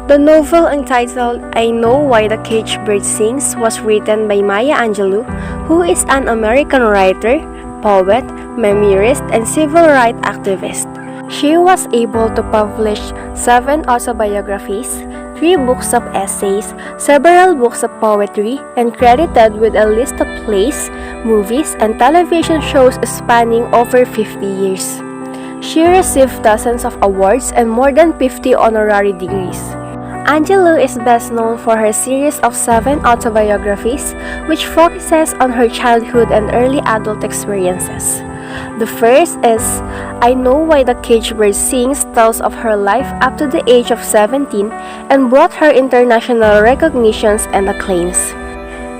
The novel entitled I Know Why the Caged Bird Sings was written by Maya Angelou, who is an American writer, poet, memoirist, and civil rights activist. She was able to publish 7 autobiographies, 3 books of essays, several books of poetry, and credited with a list of plays, movies, and television shows spanning over 50 years. She received dozens of awards and more than 50 honorary degrees. Angelou is best known for her series of 7 autobiographies, which focuses on her childhood and early adult experiences. The first is I Know Why the Caged Bird Sings tells of her life up to the age of 17 and brought her international recognitions and acclaims.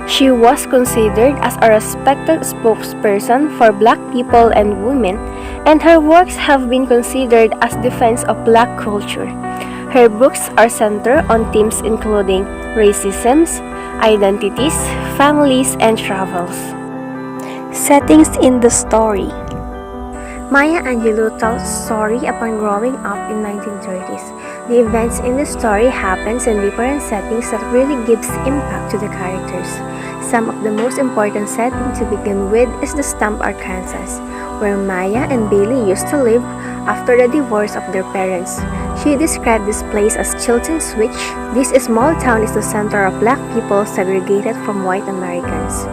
She was considered as a respected spokesperson for Black people and women, and her works have been considered as defense of Black culture. Her books are centered on themes including racism, identities, families, and travels. Settings in the story. Maya Angelou tells a story upon growing up in 1930s. The events in the story happens in different settings that really gives impact to the characters. Some of the most important setting to begin with is the Stump, Arkansas, where Maya and Bailey used to live after the divorce of their parents. She described this place as Chilton Switch. This small town is the center of Black people segregated from white Americans.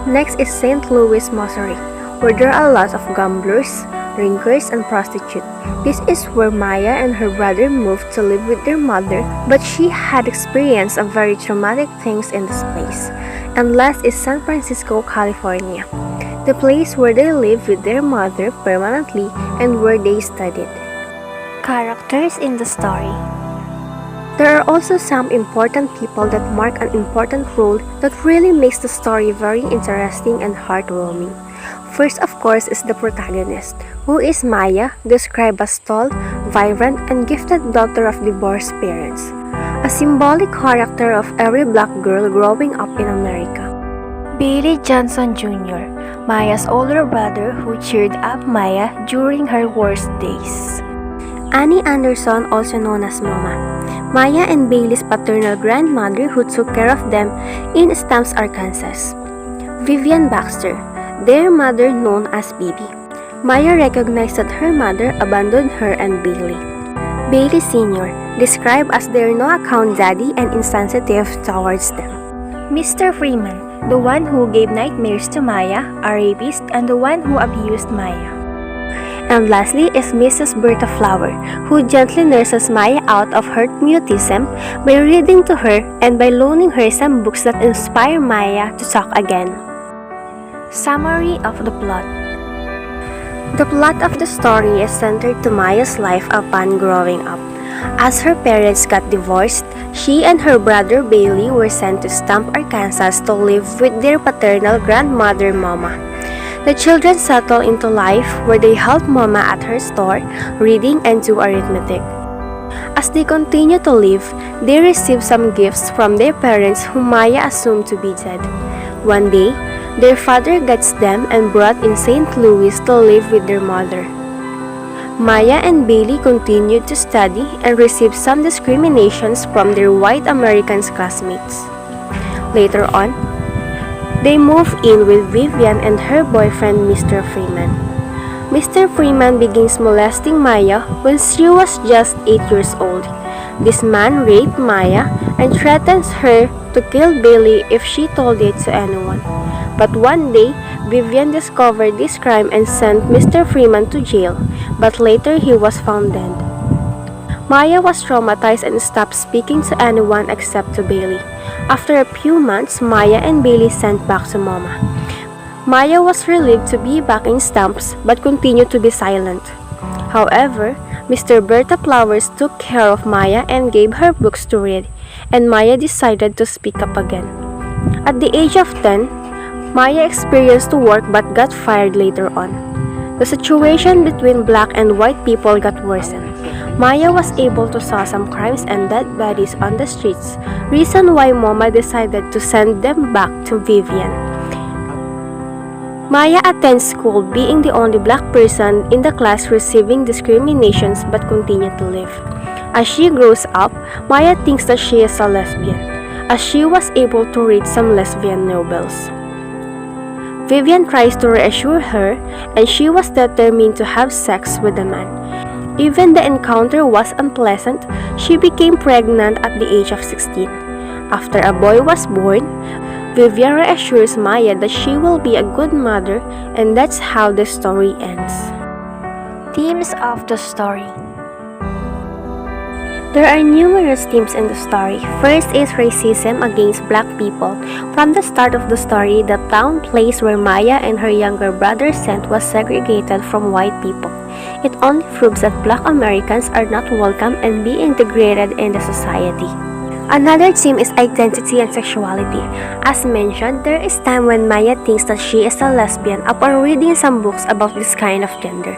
Next is St. Louis, Missouri, where there are lots of gamblers, drinkers, and prostitutes. This is where Maya and her brother moved to live with their mother, but she had experienced a very traumatic things in this place. And last is San Francisco, California, the place where they lived with their mother permanently and where they studied. Characters in the story. There are also some important people that mark an important role that really makes the story very interesting and heartwarming. First, of course, is the protagonist, who is Maya, described as tall, vibrant, and gifted daughter of divorced parents, a symbolic character of every Black girl growing up in America. Billy Johnson Jr., Maya's older brother who cheered up Maya during her worst days. Annie Anderson, also known as Mama, Maya and Bailey's paternal grandmother who took care of them in Stumps, Arkansas. Vivian Baxter, their mother known as Bibi. Maya recognized that her mother abandoned her and Bailey. Bailey Sr., described as their no-account daddy and insensitive towards them. Mr. Freeman, the one who gave nightmares to Maya, a rapist, and the one who abused Maya. And lastly is Mrs. Bertha Flower, who gently nurses Maya out of her mutism by reading to her and by loaning her some books that inspire Maya to talk again. Summary of the plot. The plot of the story is centered to Maya's life upon growing up. As her parents got divorced, she and her brother Bailey were sent to Stump, Arkansas to live with their paternal grandmother Mama. The children settle into life where they help Mama at her store, reading and do arithmetic. As they continue to live, they receive some gifts from their parents whom Maya assumed to be dead. One day, their father gets them and brought in St. Louis to live with their mother. Maya and Bailey continued to study and received some discriminations from their white American classmates. Later on, they move in with Vivian and her boyfriend, Mr. Freeman. Mr. Freeman begins molesting Maya when she was just 8 years old. This man raped Maya and threatens her to kill Bailey if she told it to anyone. But one day, Vivian discovered this crime and sent Mr. Freeman to jail, but later he was found dead. Maya was traumatized and stopped speaking to anyone except to Bailey. After a few months, Maya and Bailey sent back to Mama. Maya was relieved to be back in Stumps but continued to be silent. However, Mr. Bertha Flowers took care of Maya and gave her books to read, and Maya decided to speak up again. At the age of 10, Maya experienced to work but got fired later on. The situation between Black and white people got worsened. Maya was able to saw some crimes and dead bodies on the streets, reason why Mama decided to send them back to Vivian. Maya attends school being the only Black person in the class receiving discriminations but continued to live. As she grows up, Maya thinks that she is a lesbian, as she was able to read some lesbian novels. Vivian tries to reassure her, and she was determined to have sex with the man. Even the encounter was unpleasant, she became pregnant at the age of 16. After a boy was born, Vivian reassures Maya that she will be a good mother, and that's how the story ends. Themes of the story. There are numerous themes in the story. First is racism against black people. From the start of the story, the town place where Maya and her younger brother sent was segregated from white people. It only proves that black Americans are not welcome and be integrated in the society. Another theme is identity and sexuality. As mentioned, there is time when Maya thinks that she is a lesbian upon reading some books about this kind of gender.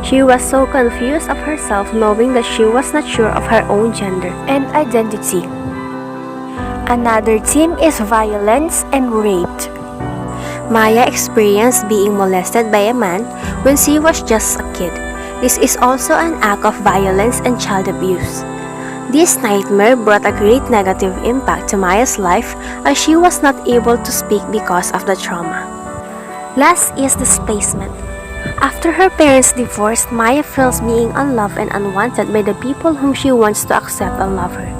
She was so confused of herself knowing that she was not sure of her own gender and identity. Another theme is violence and rape. Maya experienced being molested by a man when she was just a kid. This is also an act of violence and child abuse. This nightmare brought a great negative impact to Maya's life as she was not able to speak because of the trauma. Last is displacement. After her parents divorced, Maya feels being unloved and unwanted by the people whom she wants to accept and love her.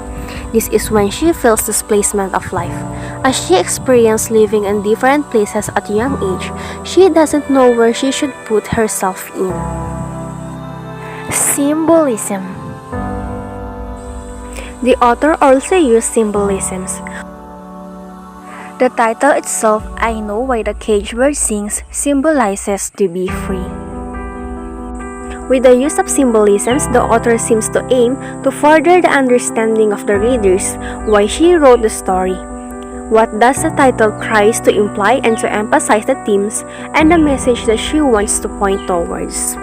This is when she feels displacement of life. As she experienced living in different places at a young age, she doesn't know where she should put herself in. Symbolism. The author also used symbolisms. The title itself, I Know Why the Caged Bird Sings, symbolizes to be free. With the use of symbolisms, the author seems to aim to further the understanding of the readers why she wrote the story. What does the title tries to imply and to emphasize the themes and the message that she wants to point towards.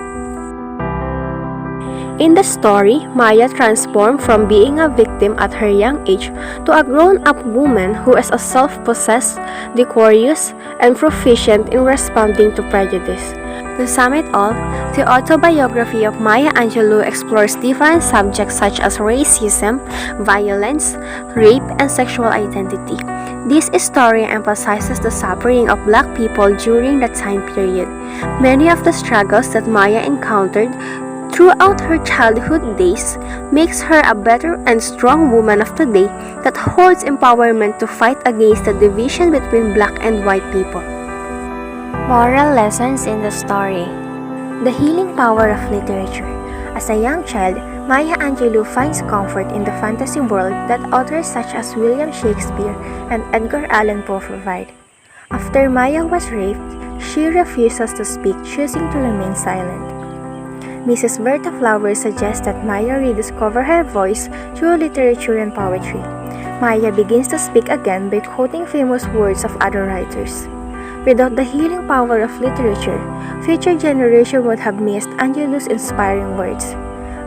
In the story, Maya transformed from being a victim at her young age to a grown-up woman who is a self-possessed, decorous, and proficient in responding to prejudice. To sum it all, the autobiography of Maya Angelou explores different subjects such as racism, violence, rape, and sexual identity. This story emphasizes the suffering of black people during that time period. Many of the struggles that Maya encountered throughout her childhood days makes her a better and strong woman of today that holds empowerment to fight against the division between black and white people. Moral lessons in the story. The healing power of literature. As a young child, Maya Angelou finds comfort in the fantasy world that authors such as William Shakespeare and Edgar Allan Poe provide. After Maya was raped, she refuses to speak, choosing to remain silent. Mrs. Bertha Flowers suggests that Maya rediscover her voice through literature and poetry. Maya begins to speak again by quoting famous words of other writers. Without the healing power of literature, future generations would have missed Angelou's inspiring words.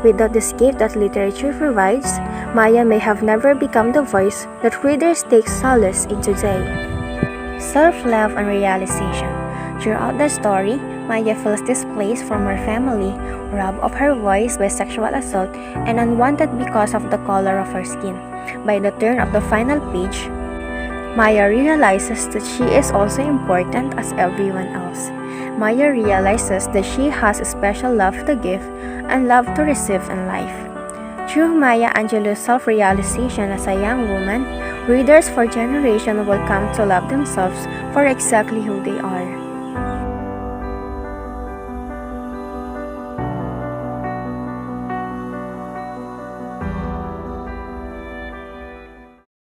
Without the escape that literature provides, Maya may have never become the voice that readers take solace in today. Self-love and realization. Throughout the story, Maya feels displaced from her family, robbed of her voice by sexual assault, and unwanted because of the color of her skin. By the turn of the final page, Maya realizes that she is also important as everyone else. Maya realizes that she has a special love to give and love to receive in life. Through Maya Angelou's self-realization as a young woman, readers for generations will come to love themselves for exactly who they are.